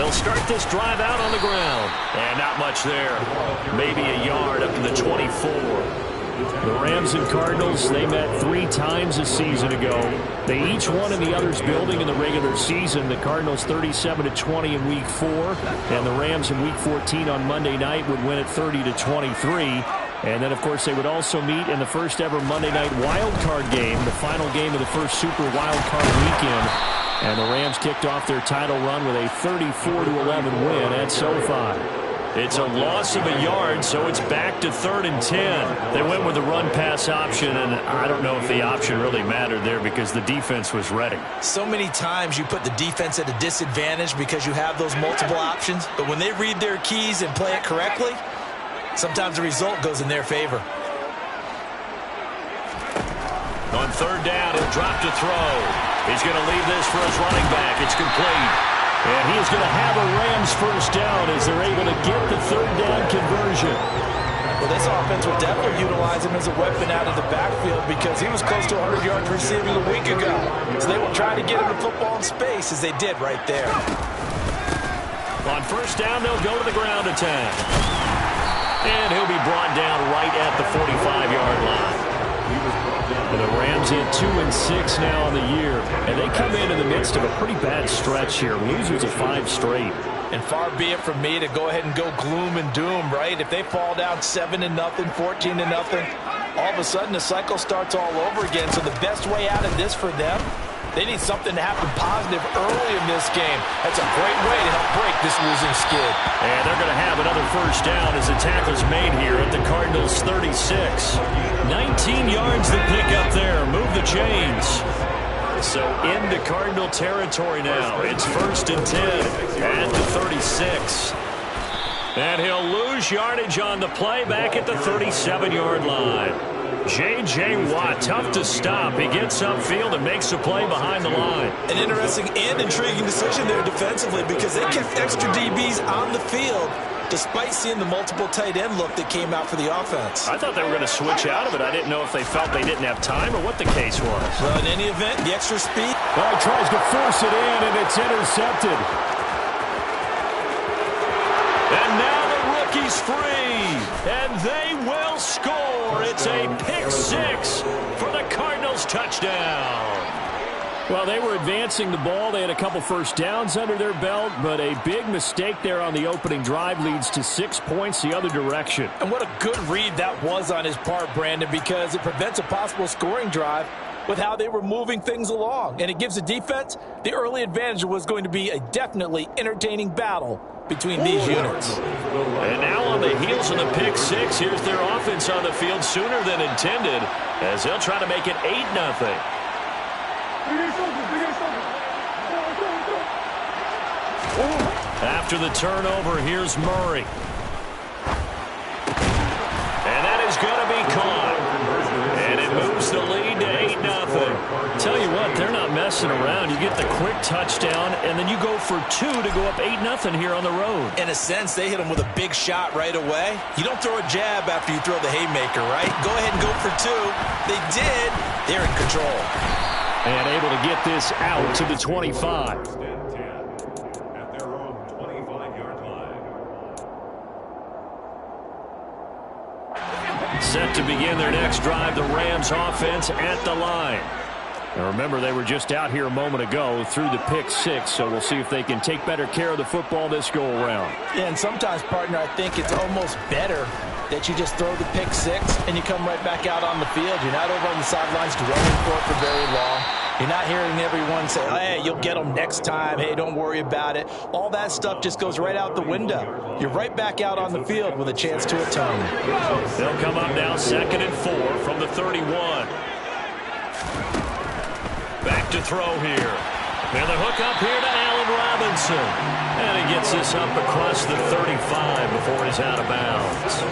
They'll start this drive out on the ground. And not much there. Maybe a yard up to the 24. The Rams and Cardinals, they met 3 times a season ago. They each won in the other's building in the regular season. The Cardinals 37-20 in Week 4. And the Rams in Week 14 on Monday night would win it 30-23. And then, of course, they would also meet in the first ever Monday night wild card game, the final game of the first Super Wild Card weekend. And the Rams kicked off their title run with a 34-11 win at SoFi. It's a loss of a yard, so it's back to 3rd and 10. They went with the run-pass option, and I don't know if the option really mattered there because the defense was ready. So many times you put the defense at a disadvantage because you have those multiple options, but when they read their keys and play it correctly, sometimes the result goes in their favor. On 3rd down, he'll drop to throw. He's going to leave this for his running back. It's complete. And he is going to have a Rams first down as they're able to get the 3rd down conversion. Well, this offense will definitely utilize him as a weapon out of the backfield because he was close to 100 yards receiving a week ago. So they will try to get him the football in space as they did right there. On 1st down, they'll go to the ground attack. And he'll be brought down right at the 45-yard line. And the Rams in 2-6 now on the year. And they come in the midst of a pretty bad stretch here. Losers of 5 straight. And far be it from me to go ahead and go gloom and doom, right? If they fall down 7-0, 14-0, all of a sudden the cycle starts all over again. So the best way out of this for them, they need something to happen positive early in this game. That's a great way to help break this losing skid. And they're going to have another first down as the tackle's made here at the Cardinals' 36. 19 yards to pick up there. Move the chains. So into Cardinal territory now. It's 1st and 10 at the 36. And he'll lose yardage on the play back at the 37-yard line. J.J. Watt, tough to stop. He gets upfield and makes a play behind the line. An interesting and intriguing decision there defensively because they kept extra DBs on the field despite seeing the multiple tight end look that came out for the offense. I thought they were going to switch out of it. I didn't know if they felt they didn't have time or what the case was. Well, in any event, the extra speed. Well, he tries to force it in, and it's intercepted. And now the rookie's free, and they will score. It's a pick-6 for the Cardinals touchdown. Well, they were advancing the ball. They had a couple first downs under their belt, but a big mistake there on the opening drive leads to 6 points the other direction. And what a good read that was on his part, Brandon, because it prevents a possible scoring drive with how they were moving things along. And it gives the defense the early advantage. Was going to be a definitely entertaining battle between these units. And now on the heels of the pick-6, here's their offense on the field sooner than intended as they'll try to make it 8-0. After the turnover, here's Murray. And that is going to be caught. And it moves the lead to 8-0. Tell you what, they're not messing around. You get the quick touchdown, and then you go for 2 to go up 8-0 here on the road. In a sense, they hit him with a big shot right away. You don't throw a jab after you throw the haymaker, right? Go ahead and go for 2. They did. They're in control. And able to get this out to the 25. Set to begin their next drive, the Rams offense at the line. And remember, they were just out here a moment ago through the pick-6, so we'll see if they can take better care of the football this go-around. Yeah, and sometimes, partner, I think it's almost better that you just throw the pick-6 and you come right back out on the field. You're not over on the sidelines dwelling for it for very long. You're not hearing everyone say, hey, you'll get them next time. Hey, don't worry about it. All that stuff just goes right out the window. You're right back out on the field with a chance to atone. They'll come up now 2nd and 4 from the 31. Back to throw here. And the hook up here to Allen Robinson. And he gets this up across the 35 before he's out of bounds.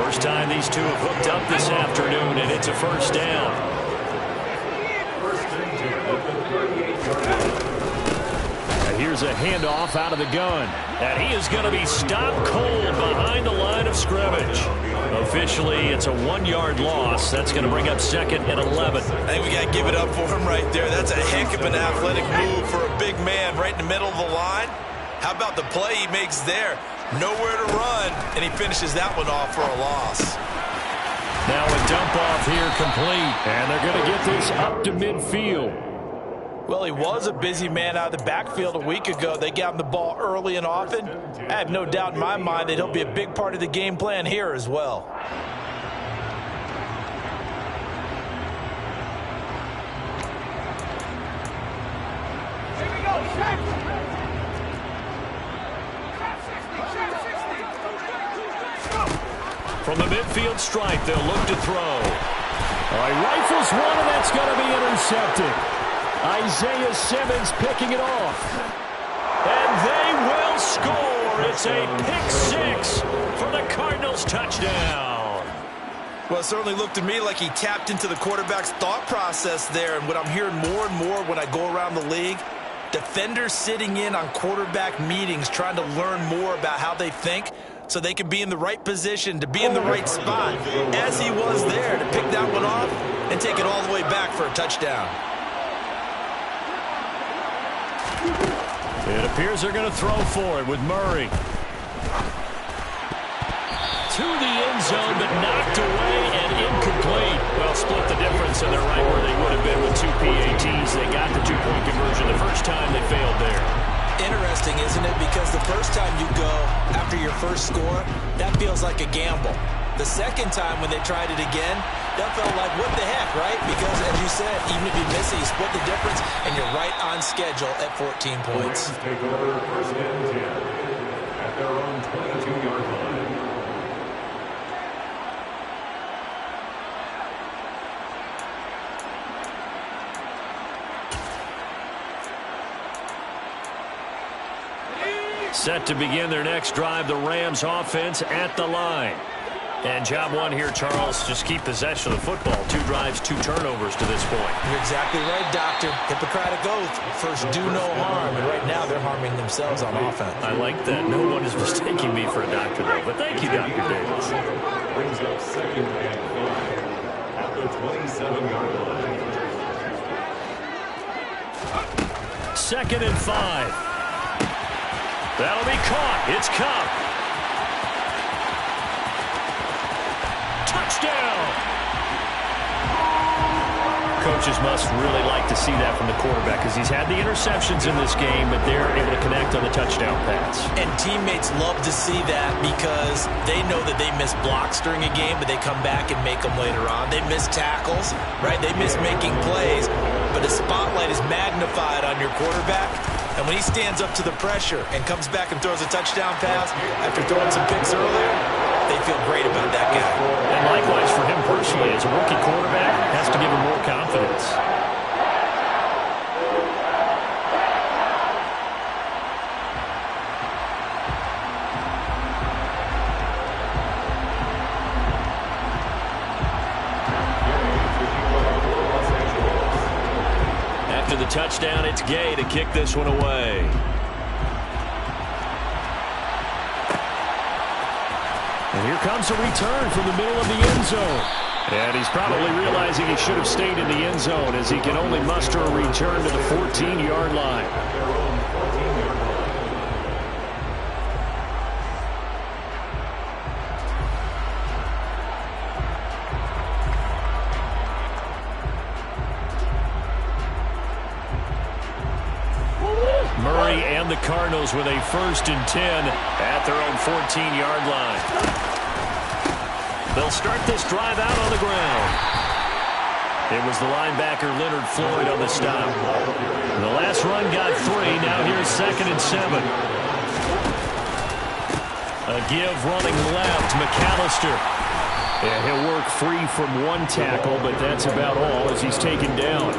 First time these two have hooked up this afternoon, and it's a first down. And here's a handoff out of the gun. And he is going to be stopped cold behind the line of scrimmage. Officially, it's a 1-yard loss. That's going to bring up 2nd and 11. I think we got to give it up for him right there. That's a heck of an athletic move for a big man right in the middle of the line. How about the play he makes there? Nowhere to run, and he finishes that one off for a loss. Now a dump off here complete, and they're going to get this up to midfield. Well, he was a busy man out of the backfield a week ago. They got him the ball early and often. I have no doubt in my mind that he'll be a big part of the game plan here as well. Here we go, From the midfield stripe, they'll look to throw. All right, rifles one, and that's going to be intercepted. Isaiah Simmons picking it off. And they will score. It's a pick six for the Cardinals touchdown. Well, it certainly looked to me like he tapped into the quarterback's thought process there. And what I'm hearing more and more when I go around the league, defenders sitting in on quarterback meetings trying to learn more about how they think so they can be in the right position, to be in the right spot, as he was there, to pick that one off and take it all the way back for a touchdown. It appears they're going to throw for it with Murray. To the end zone, but knocked away and incomplete. Well, split the difference, and they're right where they would have been with two PATs. They got the two-point conversion the first time. They failed there. Interesting, isn't it? Because the first time you go after your first score, that feels like a gamble. The second time when they tried it again, that felt like, what the heck, right? Because, as you said, even if you miss it, you split the difference, and you're right on schedule at 14 points. Take over first and 10 at their own 22-yard line. Set to begin their next drive, the Rams offense at the line. And job one here, Charles, just keep possession of the football. 2 drives, 2 turnovers to this point. You're exactly right, Doctor. Hippocratic oath. First, do no harm. And right now, they're harming themselves on offense. I like that. No one is mistaking me for a doctor, though. But thank you, Dr. Davis. Brings up second and 5 at the 27-yard line. Second and 5. That'll be caught. It's Cup. Touchdown. Coaches must really like to see that from the quarterback because he's had the interceptions in this game, but they're able to connect on the touchdown pass. And teammates love to see that because they know that they miss blocks during a game, but they come back and make them later on. They miss tackles, right? They miss making plays, but the spotlight is magnified on your quarterback. And when he stands up to the pressure and comes back and throws a touchdown pass after throwing some picks earlier, they feel great about that guy. And likewise for him personally, as a rookie quarterback, has to give him more confidence. After the touchdown, it's Gay to kick this one away. And here comes a return from the middle of the end zone. And he's probably realizing he should have stayed in the end zone as he can only muster a return to the 14-yard line. Murray and the Cardinals with a 1st and 10 at their own 14-yard line. They'll start this drive out on the ground. It was the linebacker Leonard Floyd on the stop. The last run got 3. Now here's 2nd and 7. A give running left, McAllister. And he'll work free from 1 tackle, but that's about all as he's taken down.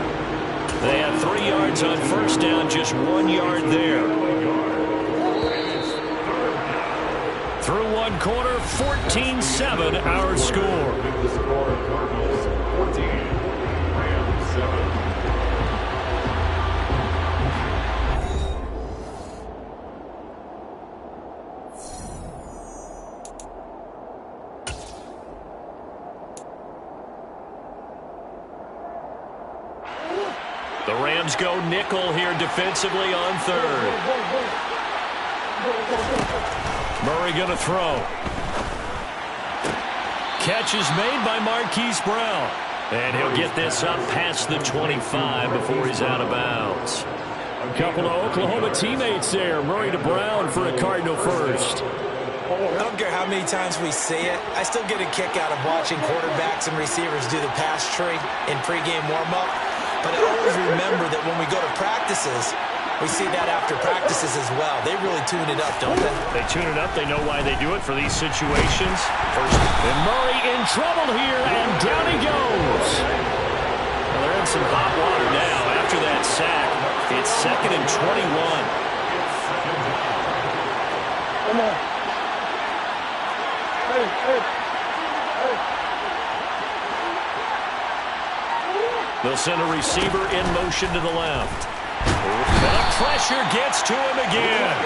They have 3 yards on 1st down, just 1 yard there. Through 1 quarter, 14-7 our score. The score, Cardinals 14, Rams 7. The Rams go nickel here defensively on 3rd. Murray going to throw. Catch is made by Marquise Brown. And he'll get this up past the 25 before he's out of bounds. A couple of Oklahoma teammates there. Murray to Brown for a Cardinal first. I don't care how many times we say it, I still get a kick out of watching quarterbacks and receivers do the pass tree in pregame warm-up. But I always remember that when we go to practices, we see that after practices as well. They really tune it up, don't they? They tune it up. They know why they do it for these situations. And Murray in trouble here, and down he goes. Well, they're in some hot water now after that sack. It's 2nd and 21. Come on. They'll send a receiver in motion to the left. The pressure gets to him again.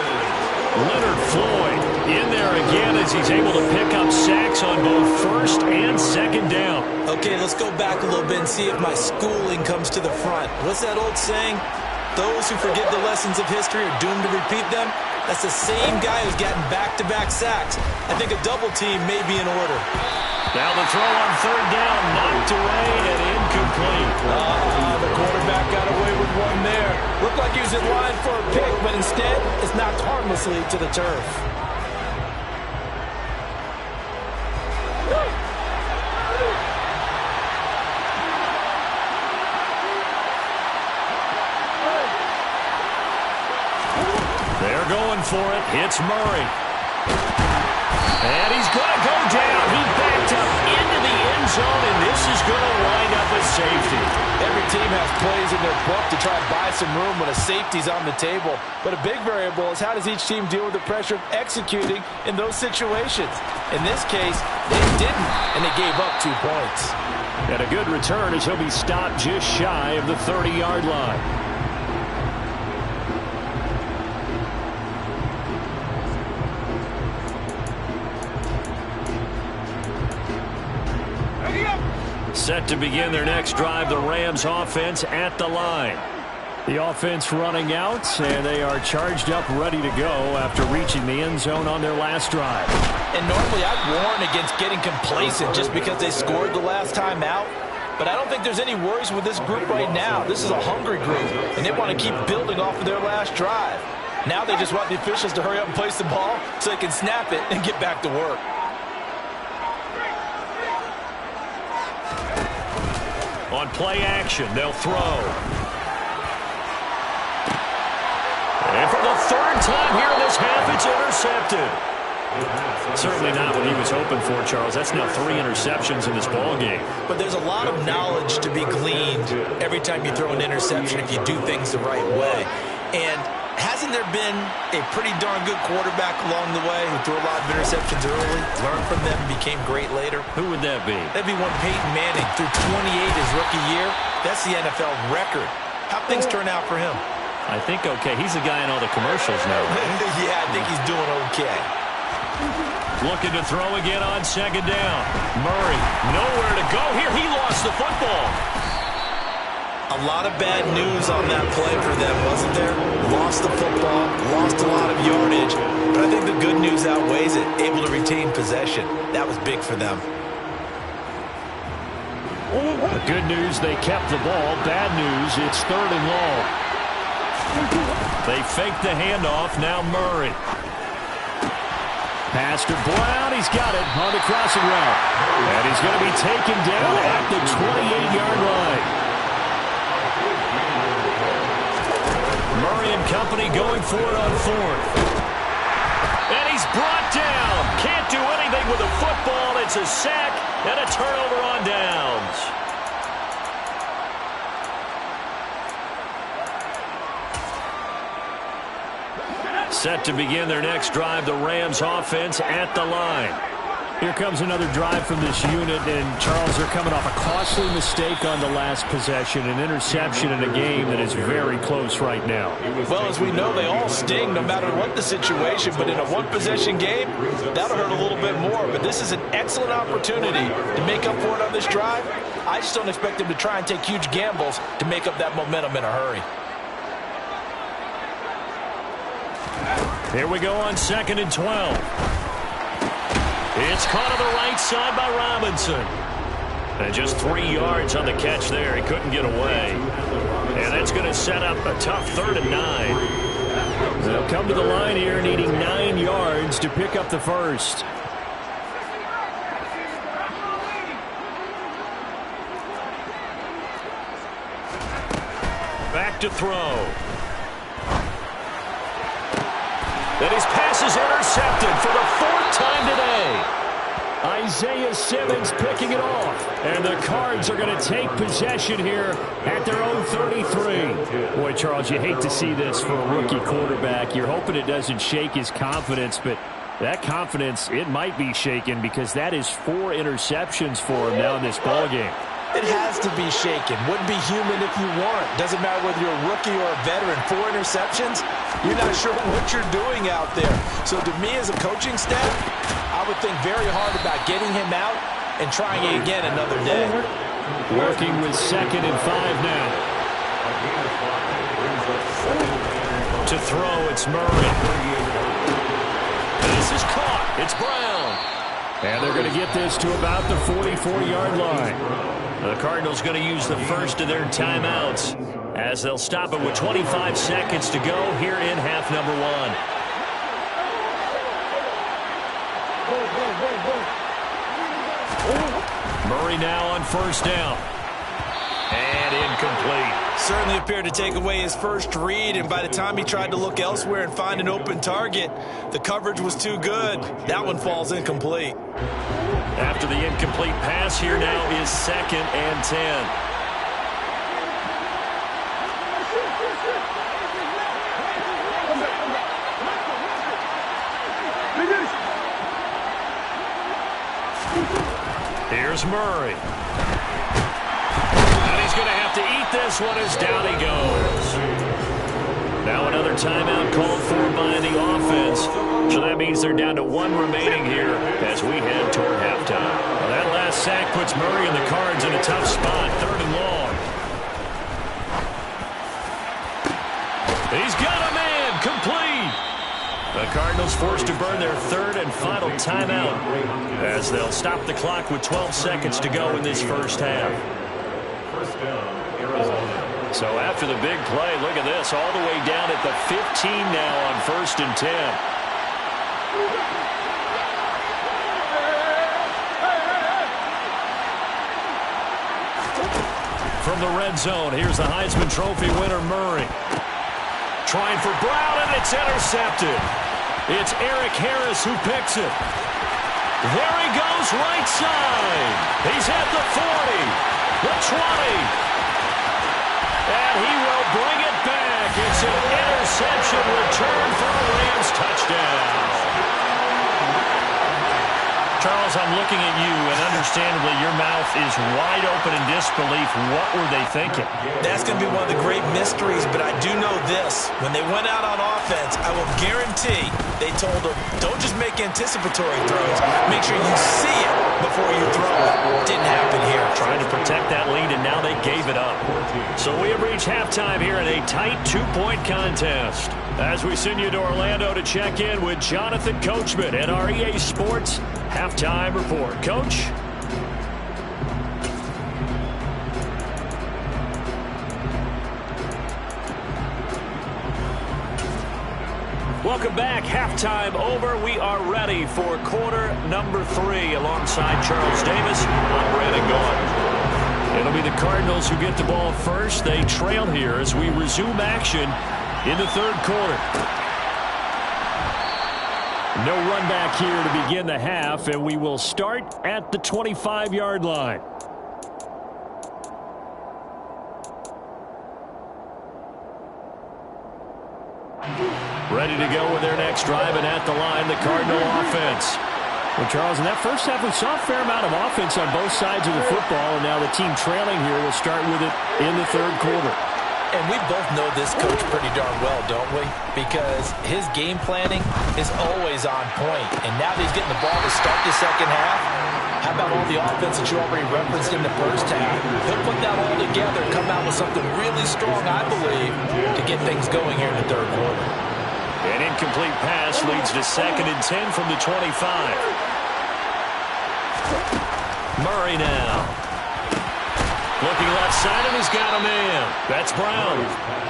Leonard Floyd in there again as he's able to pick up sacks on both 1st and 2nd down. Okay, let's go back a little bit and see if my schooling comes to the front. What's that old saying? Those who forget the lessons of history are doomed to repeat them. That's the same guy who's gotten back-to-back sacks. I think a double team may be in order. Now the throw on 3rd down, knocked away and incomplete. The quarterback got away with one there. Looked like he was in line for a pick, but instead it's knocked harmlessly to the turf. They're going for it. Hits Murray. And he's going to go down. He backed up into the end zone, and this is going to wind up a safety. Every team has plays in their book to try to buy some room when a safety's on the table. But a big variable is how does each team deal with the pressure of executing in those situations. In this case, they didn't, and they gave up 2 points. And a good return as he'll be stopped just shy of the 30-yard line. Set to begin their next drive, the Rams offense at the line. The offense running out, and they are charged up, ready to go after reaching the end zone on their last drive. And normally I'd warn against getting complacent just because they scored the last time out. But I don't think there's any worries with this group right now. This is a hungry group, and they want to keep building off of their last drive. Now they just want the officials to hurry up and place the ball so they can snap it and get back to work. On play action, they'll throw. And for the 3rd time here in this half, it's intercepted. Certainly not what he was hoping for, Charles. That's now 3 interceptions in this ballgame. But there's a lot of knowledge to be gleaned every time you throw an interception if you do things the right way. And hasn't there been a pretty darn good quarterback along the way who threw a lot of interceptions early, learned from them, and became great later? Who would that be? That'd be one Peyton Manning. Threw 28 his rookie year. That's the NFL record. How'd things turn out for him? I think okay. He's the guy in all the commercials now. Right? Yeah, I think he's doing okay. Looking to throw again on 2nd down. Murray, nowhere to go here. He lost the football. A lot of bad news on that play for them, wasn't there? Lost the football, lost a lot of yardage, but I think the good news outweighs it. Able to retain possession. That was big for them. The good news, they kept the ball. Bad news, it's 3rd and long. They fake the handoff. Now Murray. Pass to Brown. He's got it on the crossing route. And he's going to be taken down at the 28-yard line. Murray and company going for it on 4th. And he's brought down. Can't do anything with the football. It's a sack and a turnover on downs. Set to begin their next drive, the Rams offense at the line. Here comes another drive from this unit, and Charles, they're coming off a costly mistake on the last possession, an interception in a game that is very close right now. Well, as we know, they all sting no matter what the situation, but in a one-possession game, that'll hurt a little bit more. But this is an excellent opportunity to make up for it on this drive. I just don't expect them to try and take huge gambles to make up that momentum in a hurry. Here we go on 2nd and 12. It's caught on the right side by Robinson. And just 3 yards on the catch there. He couldn't get away. And that's going to set up a tough 3rd and 9. They'll come to the line here needing 9 yards to pick up the first. Back to throw. And his pass is intercepted for the 4th time today. Isaiah Simmons picking it off. And the Cards are going to take possession here at their own 33. Boy, Charles, you hate to see this for a rookie quarterback. You're hoping it doesn't shake his confidence, but that confidence, it might be shaken because that is 4 interceptions for him now in this ballgame. It has to be shaken. Wouldn't be human if you weren't. Doesn't matter whether you're a rookie or a veteran. 4 interceptions, you're not sure what you're doing out there. So to me as a coaching staff, I would think very hard about getting him out and trying it again another day. Working with 2nd and 5 now. To throw, it's Murray. This is caught. It's Brown. And they're going to get this to about the 44-yard line. The Cardinals going to use the first of their timeouts as they'll stop it with 25 seconds to go here in half number 1. Murray now on 1st down. And incomplete. Certainly appeared to take away his first read, and by the time he tried to look elsewhere and find an open target, the coverage was too good. That one falls incomplete. After the incomplete pass, here now is 2nd and 10. Here's Murray. And he's going to have to eat this one as down he goes. Now another timeout called for by the offense. So that means they're down to 1 remaining here as we head toward halftime. Well, that last sack puts Murray and the Cards in a tough spot. 3rd and long. He's got a man. Complete. The Cardinals forced to burn their 3rd and final timeout as they'll stop the clock with 12 seconds to go in this first half. First down, Arizona. So after the big play, look at this, all the way down at the 15 now on 1st and 10. From the red zone, here's the Heisman Trophy winner, Murray. Trying for Brown, and it's intercepted. It's Eric Harris who picks it. There he goes, right side. He's at the 40, the 20. And he will bring it back. It's an interception return for a Rams touchdown. Charles, I'm looking at you, and understandably, your mouth is wide open in disbelief. What were they thinking? That's going to be one of the great mysteries, but I do know this. When they went out on offense, I will guarantee they told them, don't just make anticipatory throws. Make sure you see it before you throw it. Didn't happen here. Trying to protect that lead, and now they gave it up. So we have reached halftime here in a tight 2-point contest. As we send you to Orlando to check in with Jonathan Coachman and our EA Sports Halftime Report. Coach? Welcome back. Halftime over. We are ready for quarter number 3 alongside Charles Davis. I'm Brandon Gaudin. It'll be the Cardinals who get the ball first. They trail here as we resume action in the 3rd quarter. No run back here to begin the half, and we will start at the 25-yard line. Ready to go with their next drive, and at the line, the Cardinal offense. Well, Charles, in that first half, we saw a fair amount of offense on both sides of the football, and now the team trailing here will start with it in the 3rd quarter. And we both know this coach pretty darn well, don't we? Because his game planning is always on point. And now that he's getting the ball to start the second half, how about all the offense that you already referenced in the first half? He'll put that all together, come out with something really strong, I believe, to get things going here in the 3rd quarter. An incomplete pass leads to 2nd and 10 from the 25. Murray now. Looking left side, and he's got a man. That's Brown.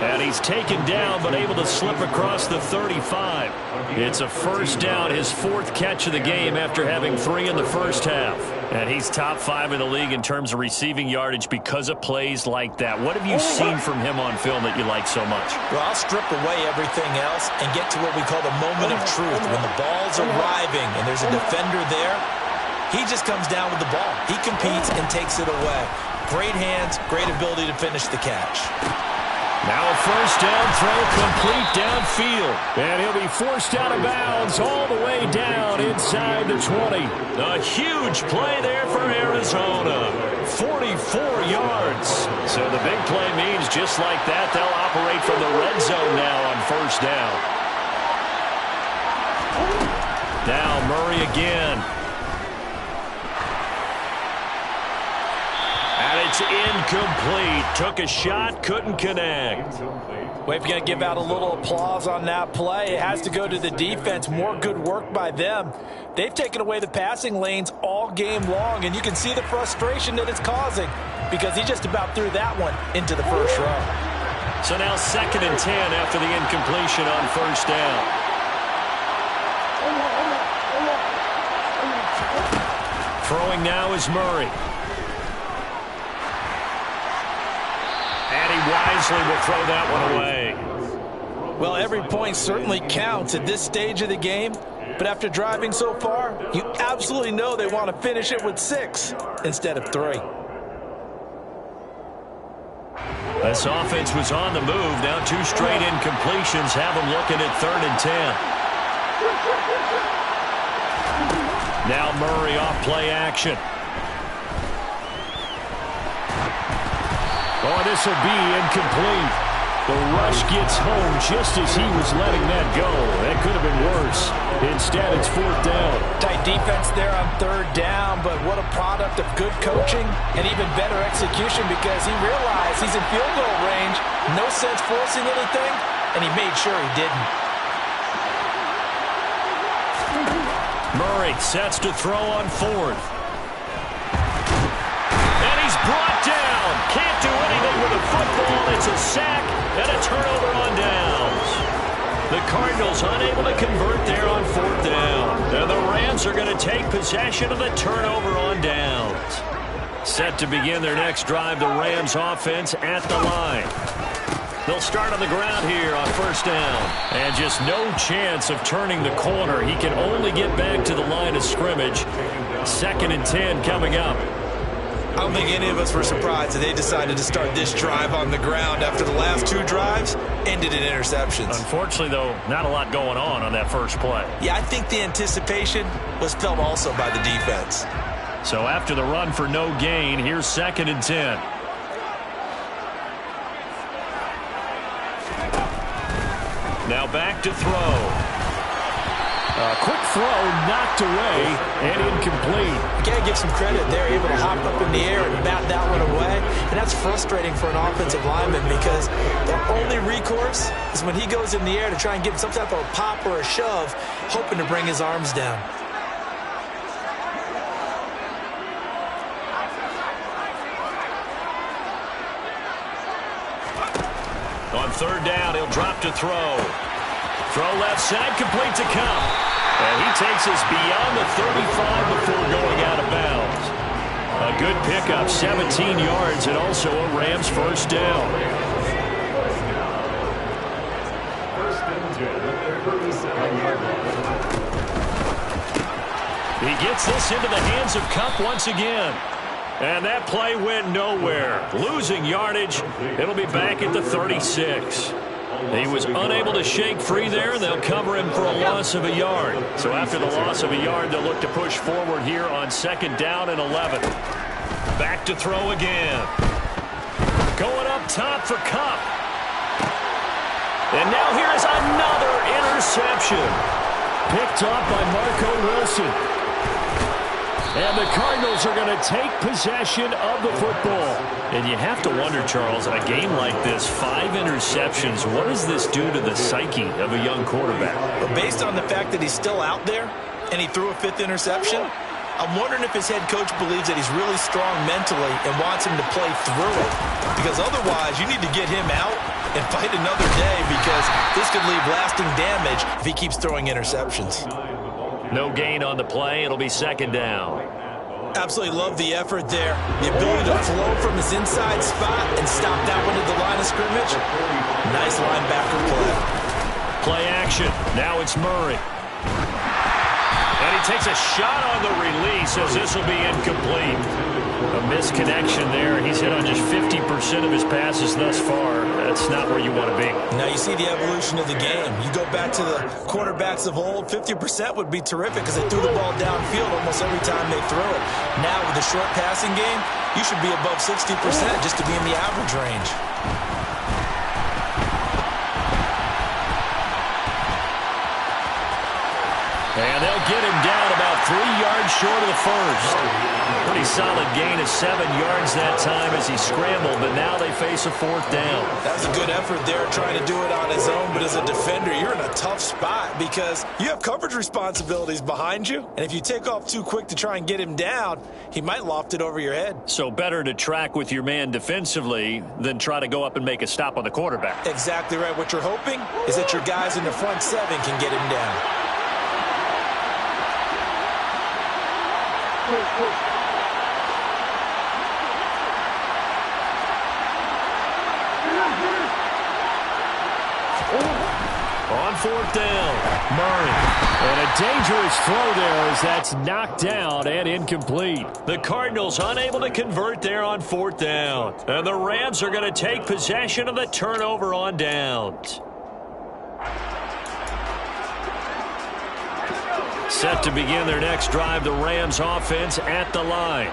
And he's taken down, but able to slip across the 35. It's a first down, his 4th catch of the game after having 3 in the first half. And he's top 5 in the league in terms of receiving yardage because of plays like that. What have you seen from him on film that you like so much? Well, I'll strip away everything else and get to what we call the moment of truth. When the ball's arriving and there's a defender there, he just comes down with the ball. He competes and takes it away. Great hands, great ability to finish the catch. Now a first down throw complete downfield. And he'll be forced out of bounds all the way down inside the 20. A huge play there for Arizona. 44 yards. So the big play means just like that, they'll operate from the red zone now on first down. Now Murray again. And it's incomplete. Took a shot, couldn't connect. Well, if you're going to give out a little applause on that play, it has to go to the defense. More good work by them. They've taken away the passing lanes all game long, and you can see the frustration that it's causing because he just about threw that one into the first row. So now 2nd and 10 after the incompletion on first down. Throwing now is Murray. And he wisely will throw that one away. Well, every point certainly counts at this stage of the game, but after driving so far, you absolutely know they want to finish it with 6 instead of 3. This offense was on the move. Now 2 straight incompletions have them looking at 3rd and 10. Now Murray off play action. Oh, this will be incomplete. The rush gets home just as he was letting that go. That could have been worse. Instead, it's 4th down. Tight defense there on 3rd down, but what a product of good coaching and even better execution because he realized he's in field goal range. No sense forcing anything, and he made sure he didn't. Murray sets to throw on 4th. And he's brought down. Can't do anything with a football. It's a sack and a turnover on downs. The Cardinals unable to convert there on 4th down. And the Rams are going to take possession of the turnover on downs. Set to begin their next drive, the Rams offense at the line. They'll start on the ground here on first down. And just no chance of turning the corner. He can only get back to the line of scrimmage. 2nd and 10 coming up. I don't think any of us were surprised that they decided to start this drive on the ground after the last 2 drives ended in interceptions. Unfortunately, though, not a lot going on that first play. Yeah, I think the anticipation was felt also by the defense. So after the run for no gain, here's 2nd and 10. Now back to throw. A quick throw knocked away and incomplete. You got to give some credit. They're able to hop up in the air and bat that one away. And that's frustrating for an offensive lineman because their only recourse is when he goes in the air to try and get some type of a pop or a shove, hoping to bring his arms down. On 3rd down, he'll drop to throw. Throw left side, complete to Cup. And he takes us beyond the 35 before going out of bounds. A good pickup, 17 yards, and also a Rams first down. He gets this into the hands of Cup once again. And that play went nowhere. Losing yardage. It'll be back at the 36. He was unable to shake free there, and they'll cover him for a loss of a yard. So after the loss of a yard, they'll look to push forward here on 2nd down and 11. Back to throw again. Going up top for Cup. And now here's another interception. Picked off by Marco Wilson. And the Cardinals are going to take possession of the football. And you have to wonder, Charles, a game like this, 5 interceptions, what does this do to the psyche of a young quarterback? But based on the fact that he's still out there and he threw a 5th interception, I'm wondering if his head coach believes that he's really strong mentally and wants him to play through it. Because otherwise, you need to get him out and fight another day, because this could leave lasting damage if he keeps throwing interceptions. No gain on the play. It'll be 2nd down. Absolutely love the effort there. The ability to flow from his inside spot and stop that one to the line of scrimmage. Nice linebacker play. Play action. Now it's Murray. And he takes a shot on the release as this will be incomplete. A misconnection there. He's hit on just 50% of his passes thus far. That's not where you want to be. Now you see the evolution of the game. You go back to the quarterbacks of old, 50% would be terrific because they threw the ball downfield almost every time they threw it. Now with the short passing game, you should be above 60% just to be in the average range. And they'll get him down about 3 yards short of the first. Pretty solid gain of 7 yards that time as he scrambled, but now they face a 4th down. That was a good effort there, trying to do it on his own, but as a defender, you're in a tough spot because you have coverage responsibilities behind you, and if you take off too quick to try and get him down, he might loft it over your head. So better to track with your man defensively than try to go up and make a stop on the quarterback. Exactly right. What you're hoping is that your guys in the front 7 can get him down. On 4th down, Murray. And a dangerous throw there as that's knocked down and incomplete. The Cardinals unable to convert there on 4th down. And the Rams are going to take possession of the turnover on downs. Set to begin their next drive, the Rams offense at the line.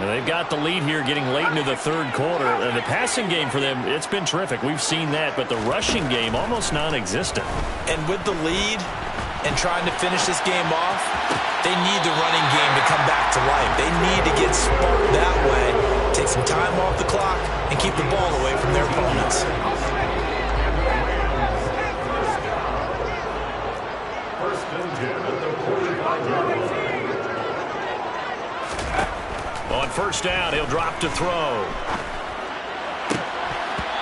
And they've got the lead here getting late into the 3rd quarter. And the passing game for them, it's been terrific. We've seen that, but the rushing game almost non-existent. And with the lead and trying to finish this game off, they need the running game to come back to life. They need to get sparked that way, take some time off the clock, and keep the ball away from their opponents. On 1st down, he'll drop to throw.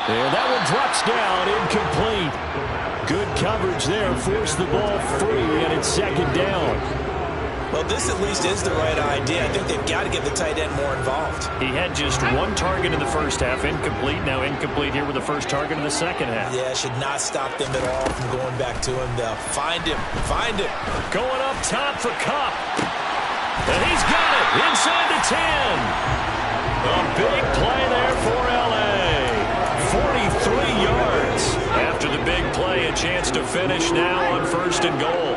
And that one drops down, incomplete. Good coverage there, forced the ball free, and it's 2nd down. Well, this at least is the right idea. I think they've got to get the tight end more involved. He had just 1 target in the first half, incomplete. Now incomplete here with the first target in the second half. Yeah, should not stop them at all from going back to him, though. Find him. Going up top for Kupp. And he's got it inside the 10. A big play there for L.A. 43 yards. After the big play, a chance to finish now on 1st and goal.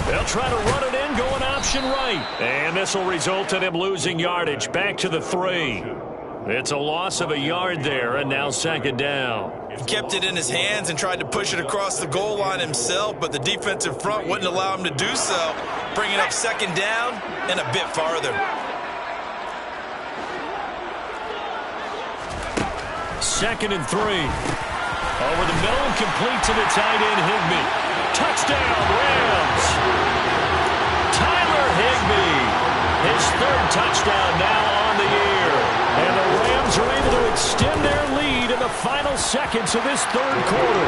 They'll try to run it in, going option right. And this will result in him losing yardage. Back to the 3. It's a loss of a yard there, and now 2nd down. He kept it in his hands and tried to push it across the goal line himself, but the defensive front wouldn't allow him to do so, bringing up 2nd down and a bit farther. 2nd and 3. Over the middle, complete to the tight end, Higbee. Touchdown, Rams. Tyler Higbee. His 3rd touchdown now on the year. And the Rams are able to extend their lead in the final seconds of this 3rd quarter.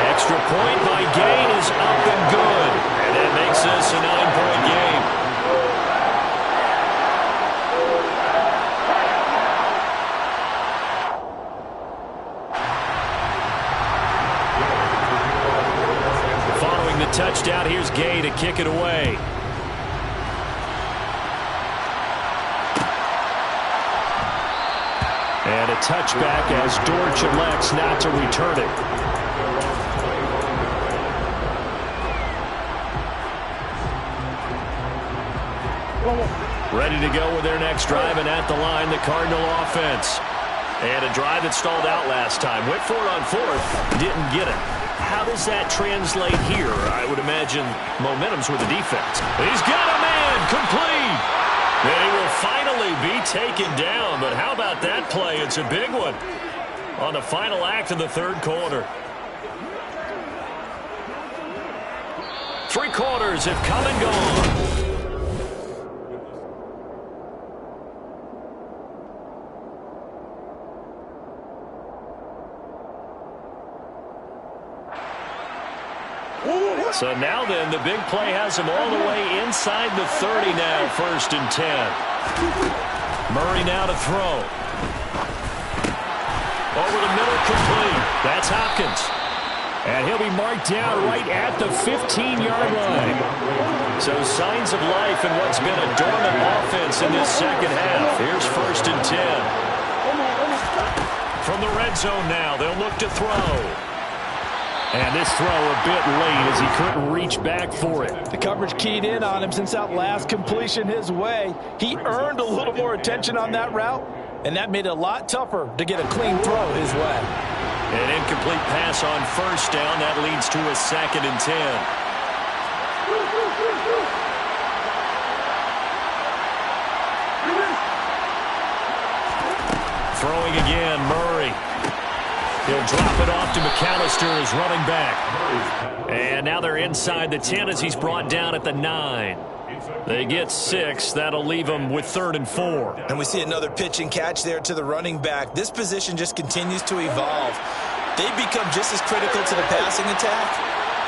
Extra point by Gain is up and good. And that makes this a 9-point game. Following the touchdown, here's Gay to kick it away. And a touchback as Dortch elects not to return it. Ready to go with their next drive, and at the line, the Cardinal offense. And a drive that stalled out last time. Went for it on 4th, didn't get it. How does that translate here? I would imagine momentum's with the defense. He's got a man complete. And he will finally be taken down. But how about that play? It's a big one on the final act of the third quarter. 3 quarters have come and gone. So now then, the big play has him all the way inside the 30 now, 1st and 10. Murray now to throw. Over the middle, complete. That's Hopkins. And he'll be marked down right at the 15-yard line. So signs of life in what's been a dormant offense in this second half. Here's 1st and 10. From the red zone now, they'll look to throw. And this throw a bit late as he couldn't reach back for it. The coverage keyed in on him since that last completion his way. He earned a little more attention on that route, and that made it a lot tougher to get a clean throw his way. An incomplete pass on 1st down. That leads to a 2nd and 10. Throwing again, Murray. He'll drop it off to McAllister as running back. And now they're inside the 10 as he's brought down at the 9. They get 6. That'll leave them with 3rd and 4. And we see another pitch and catch there to the running back. This position just continues to evolve. They become just as critical to the passing attack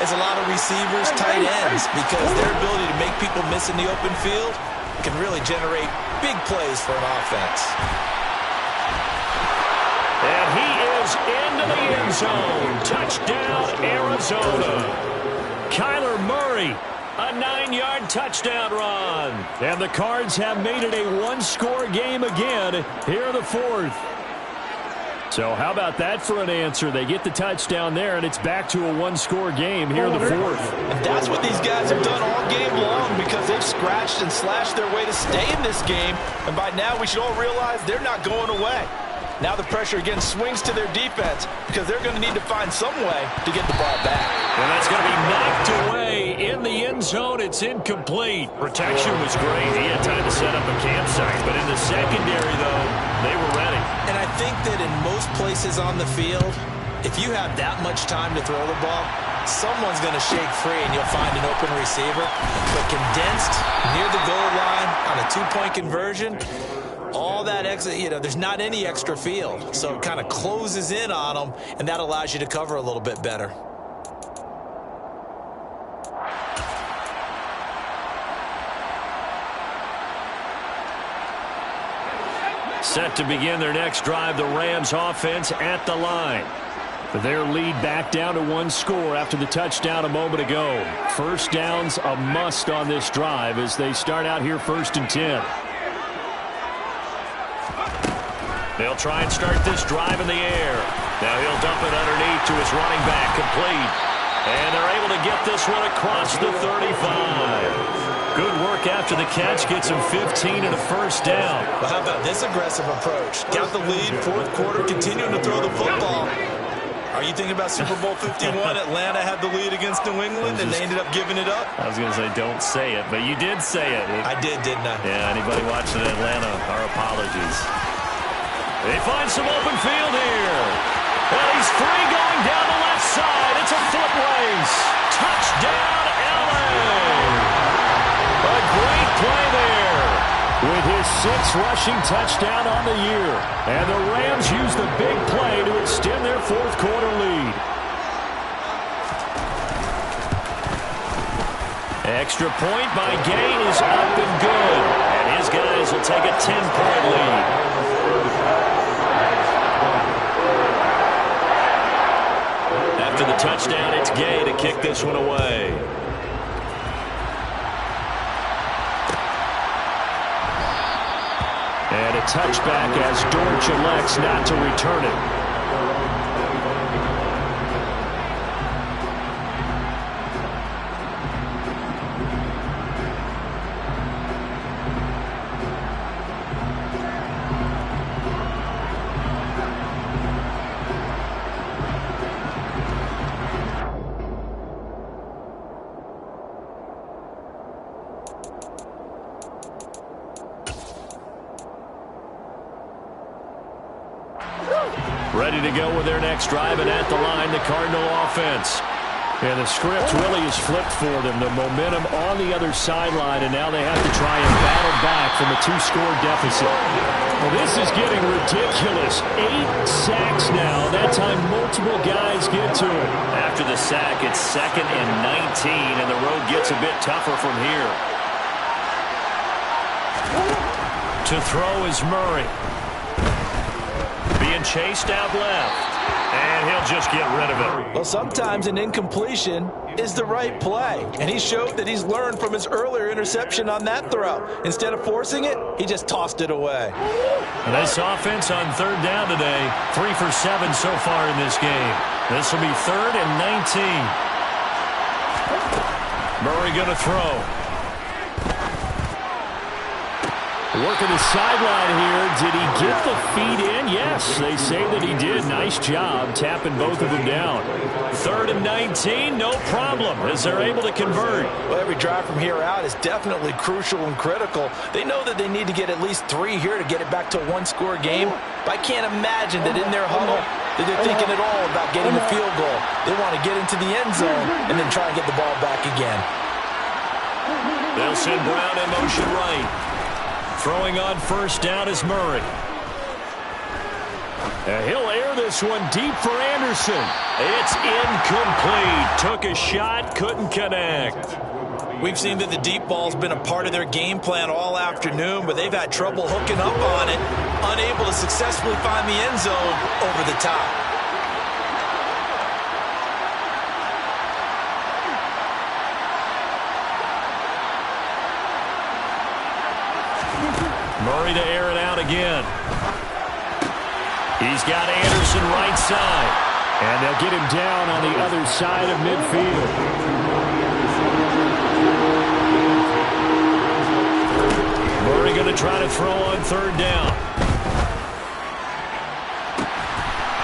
as a lot of receivers, tight ends, because their ability to make people miss in the open field can really generate big plays for an offense. And he is into the end zone. Touchdown, Arizona. Kyler Murray, a 9-yard touchdown run. And the Cards have made it a 1-score game again here in the 4th. So how about that for an answer? They get the touchdown there, and it's back to a 1-score game here in the 4th. And that's what these guys have done all game long, because they've scratched and slashed their way to stay in this game. And by now we should all realize they're not going away. Now the pressure again swings to their defense, because they're going to need to find some way to get the ball back. And that's going to be knocked away in the end zone. It's incomplete. Protection was great. He had time to set up a campsite. But in the secondary, though, they were ready. And I think that in most places on the field, if you have that much time to throw the ball, someone's going to shake free and you'll find an open receiver. But condensed near the goal line on a 2-point conversion, all that extra, there's not any extra field. So it kind of closes in on them, and that allows you to cover a little bit better. Set to begin their next drive, the Rams offense at the line. Their lead back down to 1 score after the touchdown a moment ago. 1st down's a must on this drive as they start out here 1st and 10. They'll try and start this drive in the air. Now he'll dump it underneath to his running back, complete. And they're able to get this one across the 35. Good work after the catch, gets him 15 and a 1st down. Well, how about this aggressive approach? Got the lead, 4th quarter, continuing to throw the football. Are you thinking about Super Bowl 51? Atlanta had the lead against New England, and they ended up giving it up? I was going to say, don't say it, but you did say it. I did, didn't I? Yeah, anybody watching Atlanta, our apologies. They find some open field here. And he's free going down the left side. It's a foot race. Touchdown, LA. A great play there with his 6th rushing touchdown on the year. And the Rams use the big play to extend their 4th quarter lead. Extra point by Gain is up and good. And his guys will take a 10-point lead. After the touchdown, it's Gay to kick this one away. And a touchback as Dortch elects not to return it. Ready to go with their next drive, and at the line, the Cardinal offense. And the script really is flipped for them. The momentum on the other sideline, and now they have to try and battle back from a 2-score deficit. Well, this is getting ridiculous. 8 sacks now. That time, multiple guys get to it. After the sack, it's 2nd and 19, and the road gets a bit tougher from here. To throw is Murray. Being chased out left. And he'll just get rid of it. Well, sometimes an incompletion is the right play. And he showed that he's learned from his earlier interception on that throw. Instead of forcing it, he just tossed it away. And this offense on 3rd down today, 3 for 7 so far in this game. This will be 3rd and 19. Murray going to throw. Working the sideline here. Did he get the feet in? Yes, they say that he did. Nice job tapping both of them down. 3rd and 19, no problem, as they're able to convert. Well, every drive from here out is definitely crucial and critical. They know that they need to get at least 3 here to get it back to a 1-score game. But I can't imagine that in their huddle that they're thinking at all about getting a field goal. They want to get into the end zone and then try and get the ball back again. They'll send Brown in motion right. Throwing on 1st down is Murray. He'll air this one deep for Anderson. It's incomplete. Took a shot, couldn't connect. We've seen that the deep ball's been a part of their game plan all afternoon, but they've had trouble hooking up on it, unable to successfully find the end zone over the top. Murray to air it out again. He's got Anderson right side. And they'll get him down on the other side of midfield. Murray going to try to throw on 3rd down.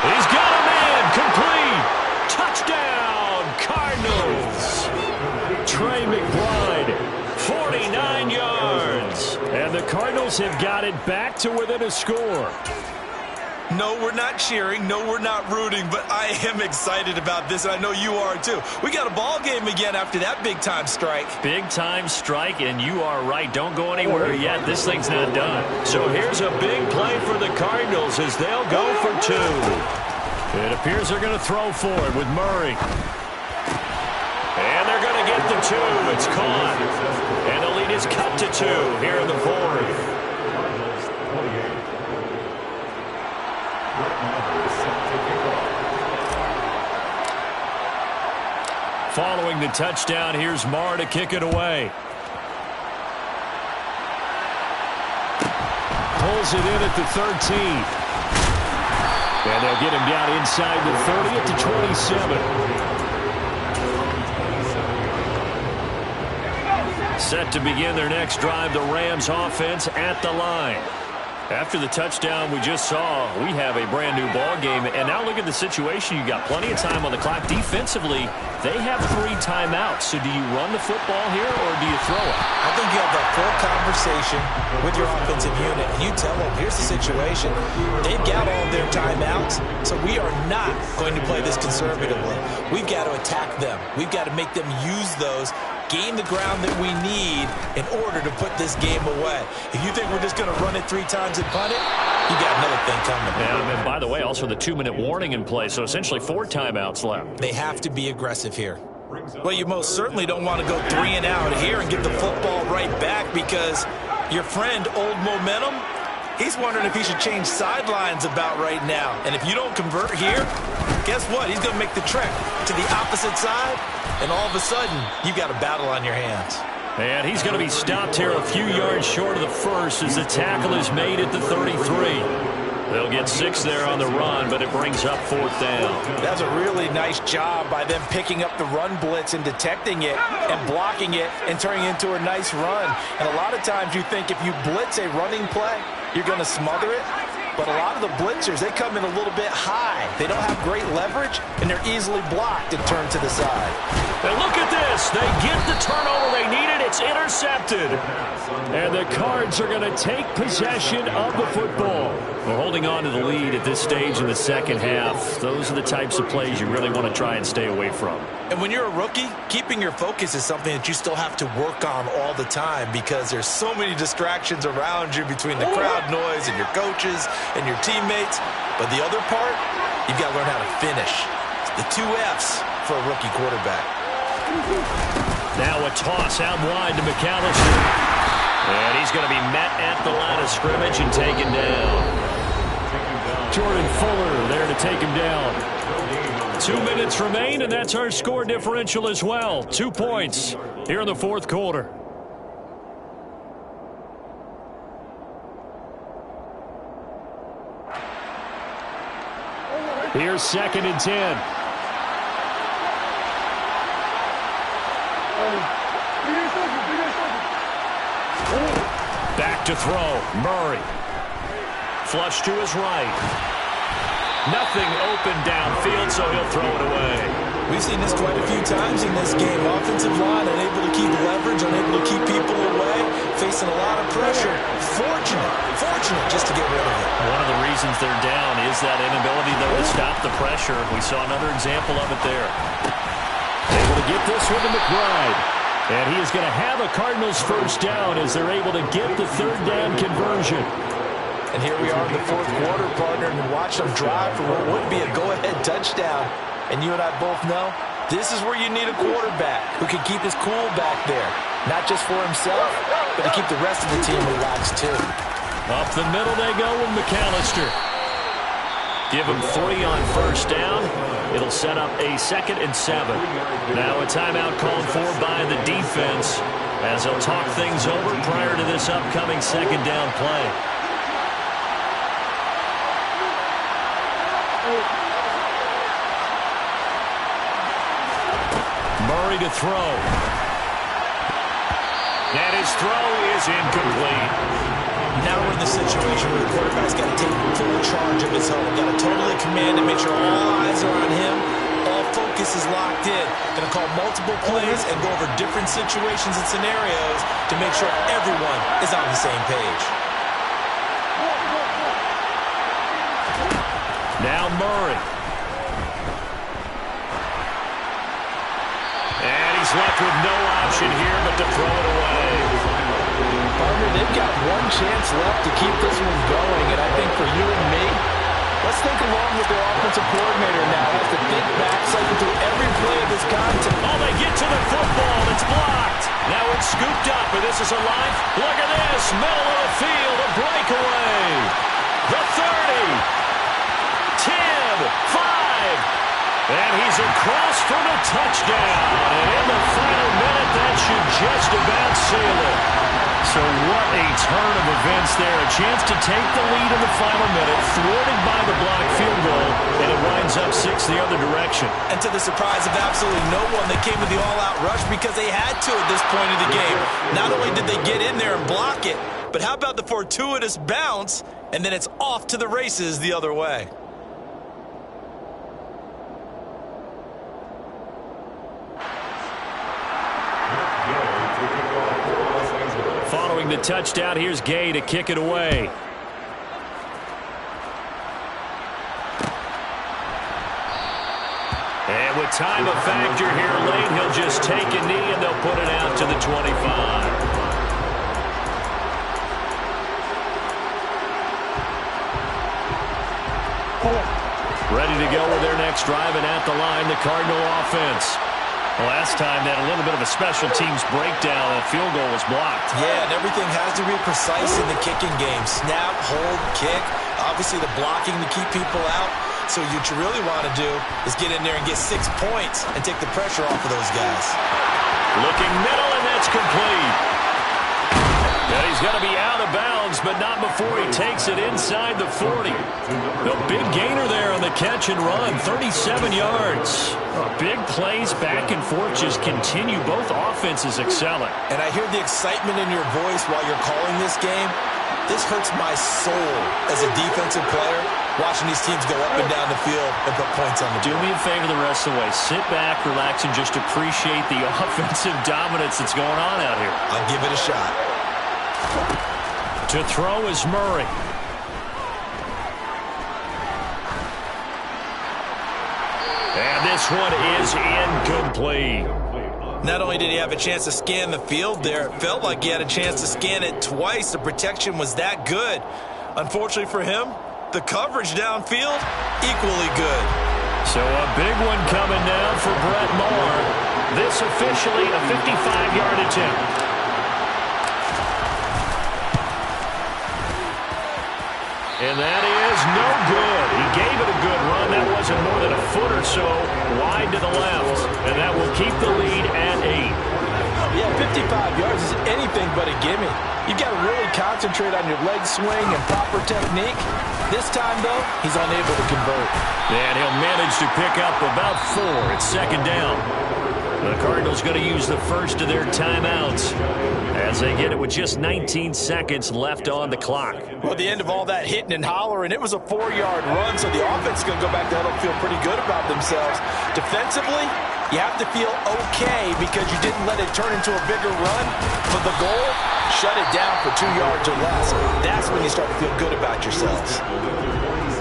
He's got a man. Complete. Touchdown, Cardinals. Trey McBride, 49 yards. And the Cardinals have got it back to within a score. No, we're not cheering. No, we're not rooting, but I am excited about this, and I know you are too. We got a ball game again after that big-time strike. Big-time strike, and you are right. Don't go anywhere yet. This thing's not done. So here's a big play for the Cardinals as they'll go for 2. It appears they're going to throw for it with Murray. And they're going to get the 2. It's caught. And the lead is cut to 2 here in the 4th. Following the touchdown, here's Marr to kick it away. Pulls it in at the 13. And they'll get him down inside the 30 at the 27. Set to begin their next drive, the Rams offense at the line. After the touchdown we just saw, we have a brand new ball game. And now look at the situation. You got plenty of time on the clock. Defensively, they have 3 timeouts. So do you run the football here or do you throw it? I think you have that full conversation with your offensive unit, and you tell them, here's the situation. They've got all their timeouts, so we are not going to play this conservatively. We've got to attack them. We've got to make them use those, gain the ground that we need in order to put this game away. If you think we're just going to run it 3 times and punt it, you got another thing coming. And by the way, also the 2-minute warning in play, so essentially 4 timeouts left. They have to be aggressive here. Well, you most certainly don't want to go 3 and out here and get the football right back, because your friend, Old Momentum, he's wondering if he should change sidelines about right now. And if you don't convert here, guess what? He's going to make the trek to the opposite side, and all of a sudden, you've got a battle on your hands. And he's going to be stopped here a few yards short of the first as the tackle is made at the 33. They'll get 6 there on the run, but it brings up 4th down. That's a really nice job by them picking up the run blitz and detecting it and blocking it and turning it into a nice run. And a lot of times you think if you blitz a running play, you're going to smother it. But a lot of the blitzers, they come in a little bit high. They don't have great leverage, and they're easily blocked and turned to the side. And look at this. They get the turnover they needed. It's intercepted. And the Cards are going to take possession of the football. We're holding on to the lead at this stage in the second half. Those are the types of plays you really want to try and stay away from. And when you're a rookie, keeping your focus is something that you still have to work on all the time because there's so many distractions around you between the crowd noise and your coaches and your teammates. But the other part, you've got to learn how to finish. The 2 F's for a rookie quarterback. Now a toss out wide to McAllister. And he's going to be met at the line of scrimmage and taken down. Jordan Fuller there to take him down. 2 minutes remain, and that's our score differential as well. 2 points here in the fourth quarter. Here's 2nd and 10. Back to throw. Murray. Flush to his right. Nothing open downfield, so he'll throw it away. We've seen this quite a few times in this game. Offensive line unable to keep leverage, unable to keep people away, facing a lot of pressure. Fortunate just to get rid of it. One of the reasons they're down is that inability, though, to stop the pressure. We saw another example of it there. Able to get this one to McBride. And he is going to have a Cardinals first down as they're able to get the 3rd down conversion. And here we are in the fourth quarter, partner, and watch them drive for what would be a go-ahead touchdown. And you and I both know this is where you need a quarterback who can keep his cool back there. Not just for himself, but to keep the rest of the team relaxed too. Up the middle they go with McAllister. Give him 3 on first down. It'll set up a 2nd and 7. Now a timeout called for by the defense as they'll talk things over prior to this upcoming 2nd down play. Murray to throw. And his throw is incomplete. Now we're in the situation where the quarterback's got to take full charge of his helmet. Got to totally command and make sure all eyes are on him. All focus is locked in. Going to call multiple plays and go over different situations and scenarios to make sure everyone is on the same page. Now Murray. And he's left with no option here but to throw it away. Partner, they've got one chance left to keep this one going, and I think for you and me, let's think along with their offensive coordinator now. Has to think back, cycle through every play of this content. Oh, they get to the football. It's blocked. Now it's scooped up, and this is a line. Look at this. Middle of the field, a breakaway. The 30. 10, 5. And he's across for the touchdown. And in the final minute, that should just about seal it. So what a turn of events there. A chance to take the lead in the final minute, thwarted by the blocked field goal, and it winds up 6 the other direction. And to the surprise of absolutely no one, they came to the all-out rush because they had to at this point of the game. Not only did they get in there and block it, but how about the fortuitous bounce, and then it's off to the races the other way. Following the touchdown, here's Gay to kick it away. And with time a factor here late, he'll just take a knee and they'll put it out to the 25. Ready to go with their next drive, and at the line, the Cardinal offense. Last time, they had a little bit of a special teams breakdown. That field goal was blocked. Yeah, and everything has to be precise in the kicking game. Snap, hold, kick. Obviously, the blocking to keep people out. So what you really want to do is get in there and get 6 points and take the pressure off of those guys. Looking middle, and that's complete. And he's going to be out of bounds, but not before he takes it inside the 40. The big gainer there on the catch and run, 37 yards. Big plays back and forth just continue. Both offenses excelling. And I hear the excitement in your voice while you're calling this game. This hurts my soul as a defensive player, watching these teams go up and down the field and put points on the board. Do me a favor the rest of the way. Sit back, relax, and just appreciate the offensive dominance that's going on out here. I'll give it a shot. To throw is Murray. And this one is incomplete. Not only did he have a chance to scan the field there, it felt like he had a chance to scan it twice. The protection was that good. Unfortunately for him, the coverage downfield, equally good. So a big one coming now for Brett Moore. This officially a 55-yard attempt. And that is no good. He gave it a good run. That wasn't more than a foot or so wide to the left. And that will keep the lead at 8. Yeah, 55 yards is anything but a gimme. You've got to really concentrate on your leg swing and proper technique. This time, though, he's unable to convert. And he'll manage to pick up about 4. It's second down. The Cardinals going to use the first of their timeouts as they get it with just 19 seconds left on the clock. Well, at the end of all that hitting and hollering, it was a 4-yard run, so the offense is going to go back to huddle and feel pretty good about themselves. Defensively, you have to feel okay because you didn't let it turn into a bigger run. For the goal, shut it down for 2 yards or less. That's when you start to feel good about yourselves.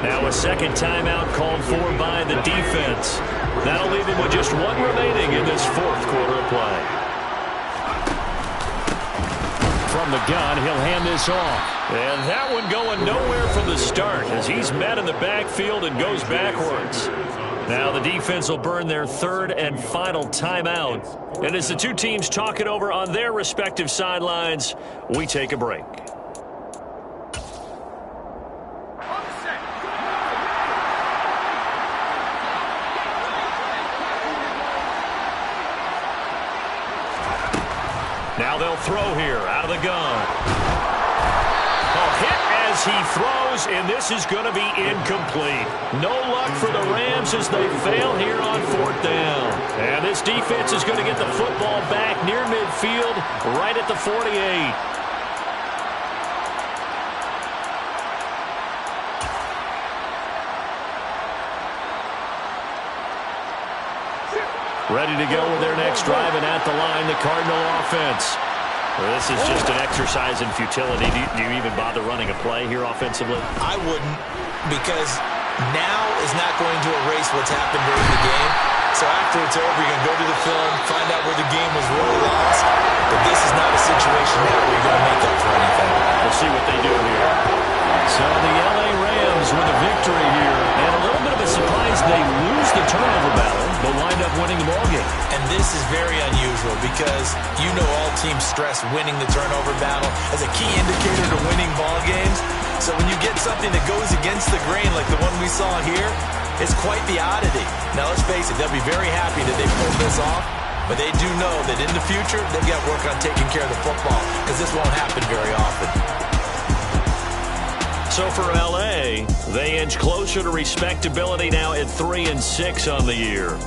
Now a second timeout called for by the defense. That'll leave them with just 1 remaining in this fourth quarter of play. From the gun, he'll hand this off. And that one going nowhere from the start as he's met in the backfield and goes backwards. Now the defense will burn their third and final timeout. And as the two teams talk it over on their respective sidelines, we take a break. Now they'll throw here out of the gun. A hit as he throws, and this is going to be incomplete. No luck for the Rams as they fail here on 4th down. And this defense is going to get the football back near midfield, right at the 48. Ready to go with their next drive, and at the line, the Cardinal offense. Well, this is just an exercise in futility. Do you even bother running a play here offensively? I wouldn't, because now is not going to erase what's happened during the game. So after it's over, you're going to go to the film, find out where the game was really lost. But this is not a situation now where you're going to make up for anything. We'll see what they do here. So the L.A. Rams with a victory here. And a little bit of a surprise, they lose the turnover battle, but wind up winning the ballgame. And this is very unusual because you know all teams stress winning the turnover battle as a key indicator to winning ball games. So when you get something that goes against the grain like the one we saw here, it's quite the oddity. Now let's face it, they'll be very happy that they pulled this off, but they do know that in the future they've got to work on taking care of the football because this won't happen very often. So for L.A., they inch closer to respectability now at 3-6 on the year.